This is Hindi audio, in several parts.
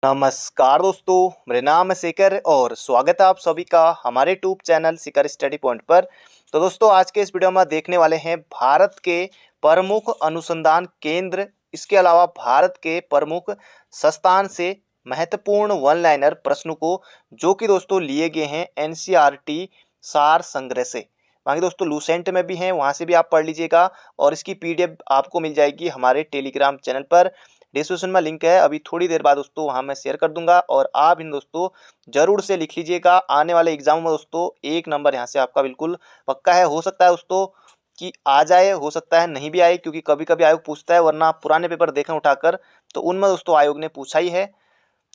नमस्कार दोस्तों, मेरा नाम है शेखर और स्वागत है आप सभी का हमारे YouTube channel Shekhar study point पर। तो दोस्तों, आज के इस वीडियो में देखने वाले हैं भारत के प्रमुख अनुसंधान केंद्र, इसके अलावा भारत के प्रमुख संस्थान से महत्वपूर्ण वन लाइनर प्रश्नों को, जो कि दोस्तों लिए गए हैं एनसीईआरटी सार संग्रह से। बाकी दोस्तों लूसेंट में भी हैं, वहाँ से भी आप पढ़ लीजिएगा और इसकी पीडीएफ आपको मिल जाएगी हमारे टेलीग्राम चैनल पर। डिस्क्रिप्शन में लिंक है, अभी थोड़ी देर बाद दोस्तों वहाँ मैं शेयर कर दूंगा और आप इन दोस्तों जरूर से लिख लीजिएगा। आने वाले एग्जाम में दोस्तों 1 नंबर यहाँ से आपका बिल्कुल पक्का है। हो सकता है दोस्तों कि आ जाए, हो सकता है नहीं भी आए, क्योंकि कभी कभी आयोग पूछता है, वरना आप पुराने पेपर देखें उठाकर तो उनमें दोस्तों आयोग ने पूछा ही है।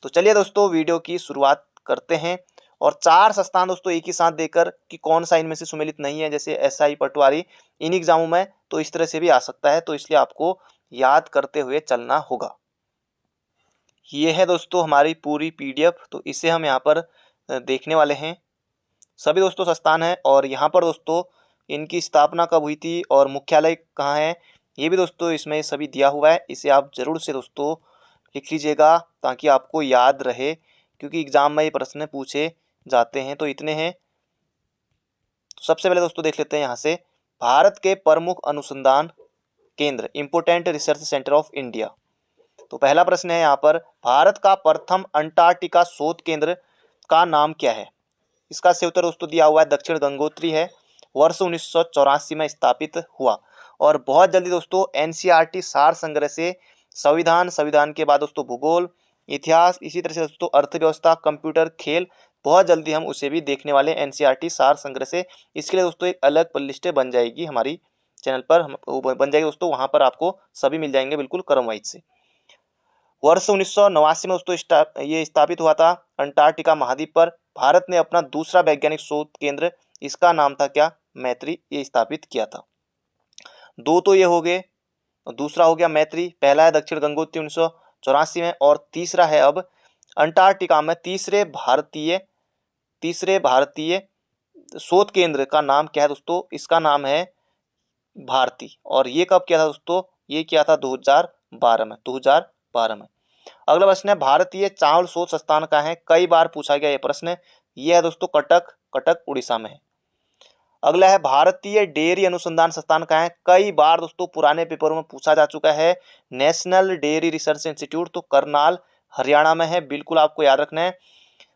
तो चलिए दोस्तों वीडियो की शुरुआत करते हैं। और 4 संस्थान दोस्तों एक ही साथ देकर कि कौन सा इनमें से सुमेलित नहीं है, जैसे एसआई पटवारी इन एग्जामों में, तो इस तरह से भी आ सकता है, तो इसलिए आपको याद करते हुए चलना होगा। ये है दोस्तों हमारी पूरी पीडीएफ, तो इसे हम यहाँ पर देखने वाले हैं। सभी दोस्तों संस्थान है और यहाँ पर दोस्तों इनकी स्थापना कब हुई थी और मुख्यालय कहाँ है, ये भी दोस्तों इसमें सभी दिया हुआ है। इसे आप जरूर से दोस्तों लिख लीजिएगा ताकि आपको याद रहे, क्योंकि एग्जाम में ये प्रश्न पूछे जाते हैं। तो इतने हैं। तो सबसे पहले दोस्तों देख लेते हैं यहाँ से भारत के प्रमुख अनुसंधान केंद्र, important research centre of India. तो पहला प्रश्न है यहाँ पर, भारत का प्रथम अंटार्कटिका शोध केंद्र का नाम क्या है। इसका सही उत्तर दोस्तों दिया हुआ है दक्षिण गंगोत्री है, वर्ष 1984 में स्थापित हुआ। और बहुत जल्दी दोस्तों एनसीईआरटी सार संग्रह से संविधान, संविधान के बाद दोस्तों भूगोल, इतिहास, इसी तरह से दोस्तों अर्थव्यवस्था, कंप्यूटर, खेल, बहुत जल्दी हम उसे भी देखने वाले एनसीईआरटी सार संग्रह से। इसके लिए दोस्तों एक अलग प्लेलिस्ट बन जाएगी हमारी चैनल पर, वो बन जाएगी दोस्तों, वहाँ पर आपको सभी मिल जाएंगे बिल्कुल क्रम वाइज से। वर्ष 1989 में दोस्तों ये स्थापित हुआ था अंटार्कटिका महाद्वीप पर। भारत ने अपना दूसरा वैज्ञानिक शोध केंद्र, इसका नाम था क्या, मैत्री, ये स्थापित किया था। दो तो ये हो गए, दूसरा हो गया मैत्री, पहला है दक्षिण गंगोत्री 1984 में, और तीसरा है अब अंटार्कटिका में तीसरे भारतीय शोध केंद्र का नाम क्या है दोस्तों, इसका नाम है भारती। और ये कब किया था दोस्तों, ये किया था 2012 में। अगला प्रश्न है, भारतीय चावल शोध संस्थान का है, कई बार पूछा गया ये प्रश्न। ये है दोस्तों कटक उड़ीसा में है। अगला है, भारतीय डेयरी अनुसंधान संस्थान का है, कई बार दोस्तों पुराने पेपरों में पूछा जा चुका है, नेशनल डेयरी रिसर्च इंस्टीट्यूट, तो करनाल हरियाणा में है, बिल्कुल आपको याद रखना है।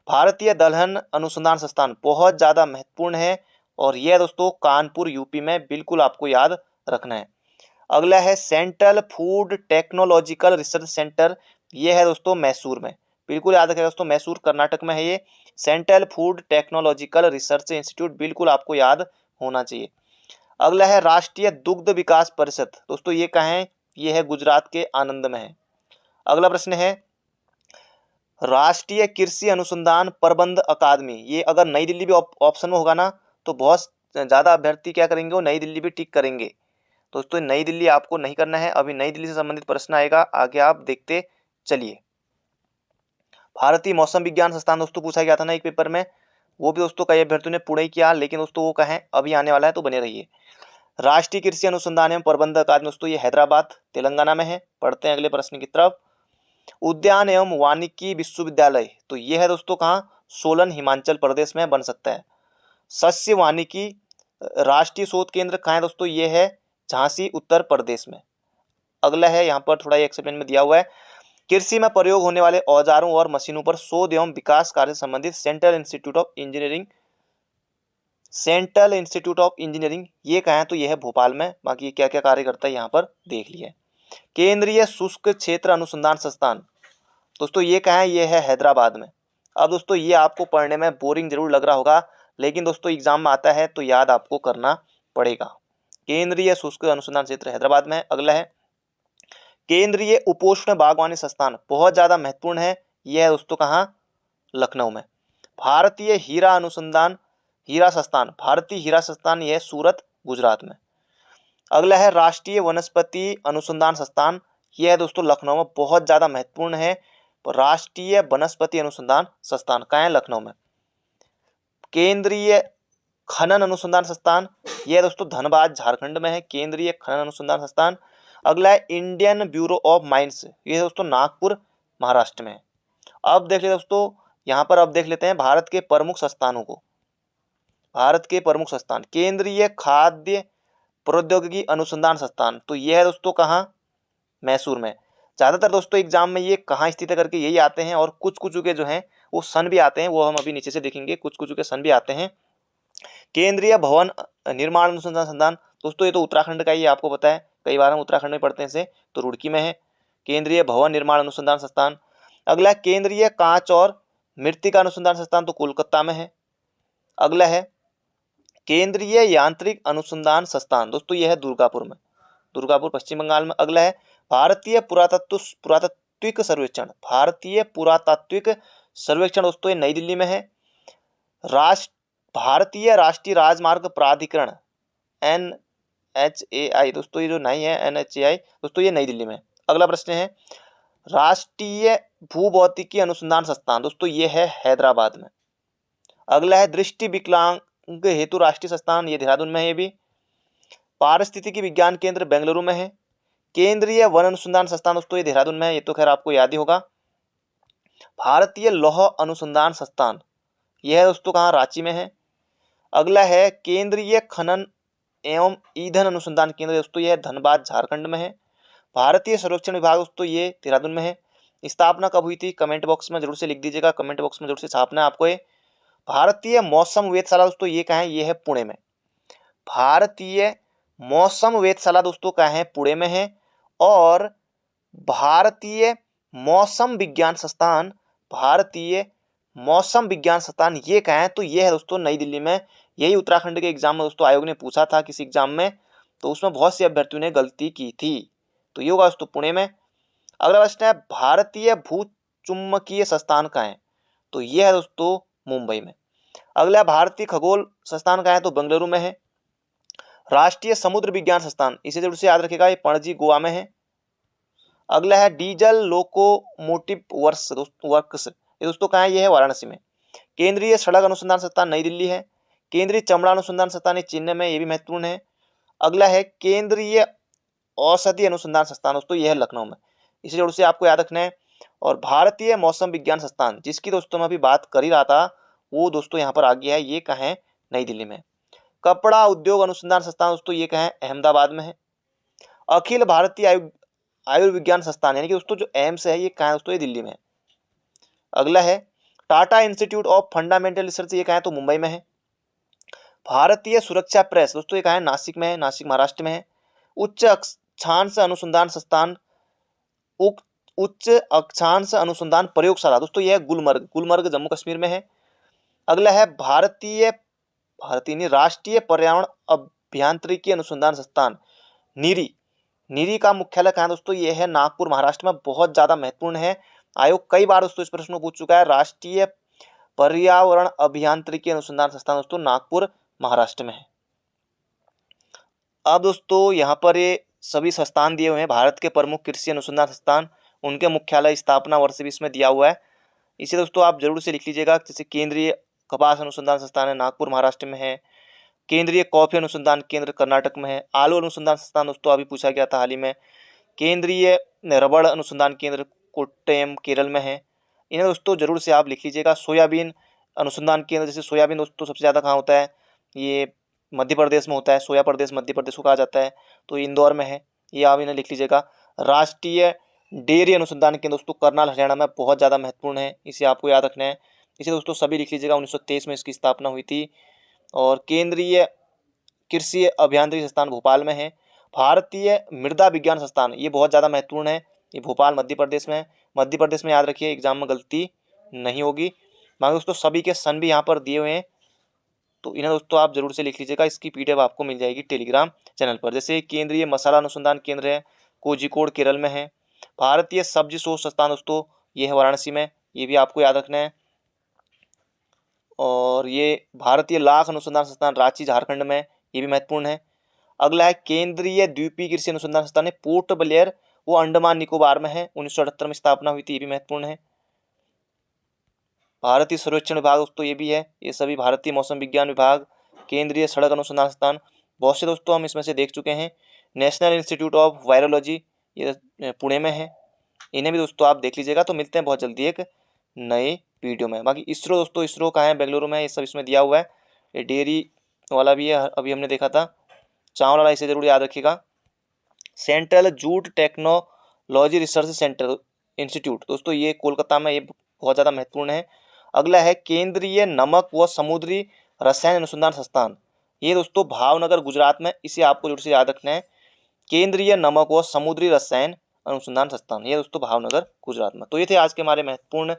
भारतीय दलहन अनुसंधान संस्थान बहुत ज्यादा महत्वपूर्ण है और यह दोस्तों कानपुर यूपी में, बिल्कुल आपको याद रखना है। अगला है central food technological research centre, ये है दोस्तों मैसूर में, बिल्कुल याद रखिएगा दोस्तों, मैसूर कर्नाटक में है ये। Central food technological research institute, बिल्कुल आपको याद होना चाहिए। अगला है राष्ट्रीय दुग्ध विकास परिषद, दोस्तों ये कहाँ है, ये है गुजरात के आनंद में है। अगला प्रश्न है, राष्ट्रीय कृषि अनुसंधान प्रबंध अकादमी, ये अगर नई दिल्ली भी ऑप्शन में होगा ना, तो बहुत ज्यादा अभ्यर्थी क्या करेंगे, वो नई दिल्ली भी टिक करेंगे। दोस्तों नई दिल्ली आपको नहीं करना है, अभी नई दिल्ली से संबंधित प्रश्न आएगा, आगे आप देखते चलिए। भारतीय मौसम विज्ञान संस्थान दोस्तों पूछा गया था ना एक पेपर में, वो भी दोस्तों कई अभ्यर्थियों ने पुणे किया, लेकिन दोस्तों वो कहें अभी आने वाला है, तो बने रहिए। राष्ट्रीय कृषि अनुसंधान एवं प्रबंध अकादमी दोस्तों ये हैदराबाद तेलंगाना में है। पढ़ते हैं अगले प्रश्न की तरफ। उद्यान एवं वानिकी विश्वविद्यालय, तो ये है दोस्तों कहाँ, सोलन हिमाचल प्रदेश में बन सकता है। सस्य वानिकी राष्ट्रीय शोध केंद्र कहाँ है दोस्तों, ये है झांसी उत्तर प्रदेश में। अगला है, यहाँ पर थोड़ा एक्सप्लेन में दिया हुआ है, कृषि में प्रयोग होने वाले औजारों और मशीनों पर शोध एवं विकास कार्य से संबंधित सेंट्रल इंस्टीट्यूट ऑफ इंजीनियरिंग, ये कहाँ है, तो यह है भोपाल में। बाकी क्या क्या कार्य करता है यहाँ पर देख लिया। केंद्रीय शुष्क क्षेत्र अनुसंधान संस्थान, दोस्तों ये कहाँ है, ये है हैदराबाद में। अब दोस्तों ये आपको पढ़ने में बोरिंग जरूर लग रहा होगा, लेकिन दोस्तों एग्जाम में आता है तो याद आपको करना पड़ेगा। केंद्रीय शुष्क अनुसंधान क्षेत्र हैदराबाद में। अगला है, केंद्रीय उपोष्ण बागवानी संस्थान, बहुत ज्यादा महत्वपूर्ण है, यह है दोस्तों कहाँ, लखनऊ में। भारतीय हीरा संस्थान, यह सूरत गुजरात में। अगला है, राष्ट्रीय वनस्पति अनुसंधान संस्थान, यह है दोस्तों लखनऊ में, बहुत ज्यादा महत्वपूर्ण है। राष्ट्रीय वनस्पति अनुसंधान संस्थान कहाँ है, लखनऊ में। केंद्रीय खनन अनुसंधान संस्थान, यह दोस्तों धनबाद झारखंड में है, केंद्रीय खनन अनुसंधान संस्थान। अगला है इंडियन ब्यूरो ऑफ माइंस, यह दोस्तों नागपुर महाराष्ट्र में है। अब देख लेते दोस्तों, यहाँ पर अब देख लेते हैं भारत के प्रमुख संस्थानों को। भारत के प्रमुख संस्थान, केंद्रीय खाद्य प्रौद्योगिकी अनुसंधान संस्थान, तो यह है दोस्तों कहाँ, मैसूर में। ज्यादातर दोस्तों एग्जाम में ये कहाँ स्थित है करके यही आते हैं, और कुछ कुछ के जो हैं वो सन भी आते हैं, वो हम अभी नीचे से देखेंगे, कुछ कुछ के सन भी आते हैं। केंद्रीय भवन निर्माण अनुसंधान संस्थान, दोस्तों ये तो उत्तराखंड का ही आपको पता है, कई बार हम उत्तराखंड में पढ़ते हैं इसे, तो रुड़की में है केंद्रीय भवन निर्माण अनुसंधान संस्थान। अगला केंद्रीय कांच और मृत्तिका अनुसंधान संस्थान, तो कोलकाता में है। अगला है केंद्रीय यांत्रिक अनुसंधान संस्थान, दोस्तों यह है दुर्गापुर में, दुर्गापुर पश्चिम बंगाल में। अगला है भारतीय पुरातात्विक सर्वेक्षण, भारतीय पुरातात्विक सर्वेक्षण, दोस्तों ये नई दिल्ली में है। भारतीय राष्ट्रीय राजमार्ग प्राधिकरण NHAI, दोस्तों ये जो नहीं है NHAI, दोस्तों ये नई दिल्ली में। अगला प्रश्न है राष्ट्रीय भूभौतिकी अनुसंधान संस्थान, दोस्तों ये है हैदराबाद में। अगला है दृष्टि विकलांग हेतु राष्ट्रीय संस्थान, ये देहरादून में है। ये भी पारिस्थितिकी विज्ञान केंद्र बेंगलुरु में है। केंद्रीय वन अनुसंधान संस्थान, दोस्तों ये देहरादून में है, ये तो खैर आपको याद ही होगा। भारतीय लौह अनुसंधान संस्थान, यह है दोस्तों कहाँ, रांची में है। अगला है केंद्रीय खनन एवं ईंधन अनुसंधान केंद्र, दोस्तों यह धनबाद झारखंड में है। भारतीय सर्वेक्षण विभाग, दोस्तों ये देहरादून में है। स्थापना कब हुई थी, कमेंट बॉक्स में जरूर से लिख दीजिएगा, कमेंट बॉक्स में जरूर से छापना है आपको। ये भारतीय मौसम वेधशाला, दोस्तों ये कहाँ है, ये है पुणे में। भारतीय मौसम वेधशाला दोस्तों कहाँ है, पुणे में है। और भारतीय मौसम विज्ञान संस्थान, भारतीय मौसम विज्ञान संस्थान ये कहाँ है, तो ये है दोस्तों नई दिल्ली में। यही उत्तराखंड के एग्जाम में दोस्तों आयोग ने पूछा था किसी एग्जाम में, तो उसमें बहुत से अभ्यर्थियों ने गलती की थी, तो ये होगा दोस्तों पुणे में। अगला प्रश्न है भारतीय भूचुम्बकीय संस्थान कहाँ है, तो ये है दोस्तों मुंबई में। अगला भारतीय खगोल संस्थान कहाँ है, तो बेंगलुरु में है। राष्ट्रीय समुद्र विज्ञान संस्थान, इसे जरूर से याद रखिएगा, ये पणजी गोवा में है। अगला है डीजल लोकोमोटिव वर्क्स, ये दोस्तों कहाँ है, ये है वाराणसी में। केंद्रीय सड़क अनुसंधान संस्थान नई दिल्ली है। केंद्रीय चमड़ा अनुसंधान संस्थान चेन्नई में, ये भी महत्वपूर्ण है। अगला है केंद्रीय औषधि अनुसंधान संस्थान, दोस्तों यह है लखनऊ में, इसे जरूर से आपको याद रखना है। और भारतीय मौसम विज्ञान संस्थान, जिसकी दोस्तों मैं अभी बात कर ही रहा था, वो दोस्तों यहाँ पर आ गया है, ये कहाँ है, नई दिल्ली में। कपड़ा उद्योग अनुसंधान संस्थान, दोस्तों ये कहाँ है, अहमदाबाद में है। अखिल भारतीय आयुर्विज्ञान संस्थान यानी कि दोस्तों जो एम्स है, ये कहाँ है दोस्तों, ये दिल्ली में है। अगला है Tata institute of fundamental research, ये कहाँ है, तो मुंबई में है। भारतीय सुरक्षा प्रेस, दोस्तों ये कहाँ है, नासिक में है, नासिक महाराष्ट्र में है। उच्च अक्षांश अनुसंधान संस्थान, उच्च अक्षांश अनुसंधान प्रयोगशाला, दोस्तों यह गुलमर्ग, गुलमर्ग जम्मू कश्मीर में है। अगला है भारतीय राष्ट्रीय पर्यावरण अभियांत्रिकी अनुसंधान संस्थान नीरी, नीरी का मुख्यालय कहाँ है दोस्तों, ये है नागपुर महाराष्ट्र में, बहुत ज्यादा महत्वपूर्ण है। आयोग कई बार दोस्तों इस प्रश्न को पूछ चुका है। राष्ट्रीय पर्यावरण अभियांत्रिकी अनुसंधान संस्थान दोस्तों नागपुर महाराष्ट्र में है। अब दोस्तों यहाँ पर ये सभी संस्थान दिए हुए हैं, भारत के प्रमुख कृषि अनुसंधान संस्थान, उनके मुख्यालय स्थापना वर्ष भी इसमें दिया हुआ है, इसे दोस्तों आप जरूर से लिख लीजिएगा। जैसे केंद्रीय कपास अनुसंधान संस्थान है, नागपुर महाराष्ट्र में है। केंद्रीय कॉफी अनुसंधान केंद्र कर्नाटक में है। आलू अनुसंधान संस्थान दोस्तों अभी पूछा गया था हाल ही में, केंद्रीय रबड़ अनुसंधान केंद्र कोट्टयम केरल में है, इन्हें दोस्तों जरूर से आप लिख लीजिएगा। सोयाबीन अनुसंधान केंद्र, जैसे सोयाबीन दोस्तों सबसे ज़्यादा कहाँ होता है, ये मध्य प्रदेश में होता है, सोया प्रदेश मध्य प्रदेश को कहा जाता है, तो इंदौर में है, ये आप इन्हें लिख लीजिएगा। राष्ट्रीय डेयरी अनुसंधान केंद्र दोस्तों करनाल हरियाणा में, बहुत ज़्यादा महत्वपूर्ण है, इसे आपको याद रखना है, इसे दोस्तों सभी लिख लीजिएगा, 1923 में इसकी स्थापना हुई थी। और केंद्रीय कृषि अभियांत्रिकी संस्थान भोपाल में है। भारतीय मृदा विज्ञान संस्थान, ये बहुत ज़्यादा महत्वपूर्ण है, ये भोपाल मध्य प्रदेश में है, मध्य प्रदेश में, याद रखिए एग्जाम में गलती नहीं होगी। बाकी दोस्तों सभी के सन भी यहाँ पर दिए हुए हैं, तो इन्हें दोस्तों आप जरूर से लिख लीजिएगा, इसकी PDF आपको मिल जाएगी टेलीग्राम चैनल पर। जैसे केंद्रीय मसाला अनुसंधान केंद्र है, कोझिकोड केरल में है। भारतीय सब्जी शोध संस्थान दोस्तों ये है वाराणसी में, ये भी आपको याद रखना है। और ये भारतीय लाख अनुसंधान संस्थान रांची झारखंड में, ये भी महत्वपूर्ण है। अगला है केंद्रीय द्वीपीय कृषि अनुसंधान संस्थान है पोर्ट ब्लेयर, वो अंडमान निकोबार में है, 1978 में स्थापना हुई थी, ये भी महत्वपूर्ण है। भारतीय सर्वेक्षण विभाग दोस्तों ये भी है, ये सभी भारतीय मौसम विज्ञान विभाग, केंद्रीय सड़क अनुसंधान संस्थान, बहुत से दोस्तों हम इसमें से देख चुके हैं। नेशनल इंस्टीट्यूट ऑफ वायरोलॉजी, ये पुणे में है, इन्हें भी दोस्तों आप देख लीजिएगा। तो मिलते हैं बहुत जल्दी एक नए वीडियो में। बाकी इसरो दोस्तों, इसरो कहाँ है, बेंगलुरु में, ये सब इसमें दिया हुआ है। ये डेयरी वाला भी है, अभी हमने देखा था। चावल वाला इसे जरूर याद रखिएगा। Central jute technology research centre institute दोस्तों, ये कोलकाता में, ये बहुत ज़्यादा महत्वपूर्ण है। अगला है केंद्रीय नमक व समुद्री रसायन अनुसंधान संस्थान, ये दोस्तों भावनगर गुजरात में, इसे आपको जरूर से याद रखना है। केंद्रीय नमक व समुद्री रसायन अनुसंधान संस्थान, ये दोस्तों भावनगर गुजरात में। तो ये थे आज के हमारे महत्वपूर्ण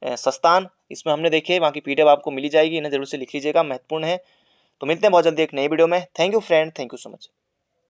संस्थान, इसमें हमने देखे। बाकी पीडीएफ आपको मिल जाएगी, इन्हें जरूर से लिख लीजिएगा, महत्वपूर्ण है। तो मिलते हैं बहुत जल्दी एक नई वीडियो में। Thank you friend, thank you so much.